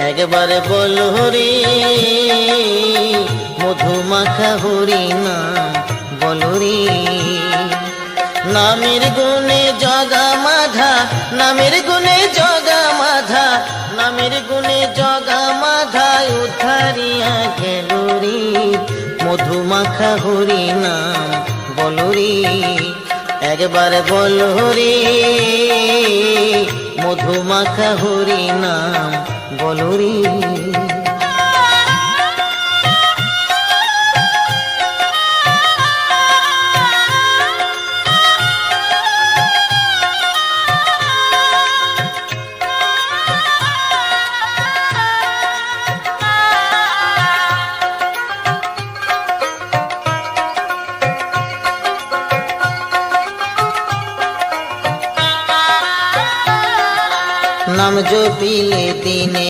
একবার বলো রে মধুমাখা হরি নাম বলো রে। নামের গুণে জগা মাধা, নামের গুণে জগা মাধা, নামের গুণে জগা মাধা উদ্ধারিয়া গেল রে। মধুমাখা হরি নাম বলো রে, একবার বলো রে মধুমাখা হরি নাম বলো রে। নাম জপিলে দিনে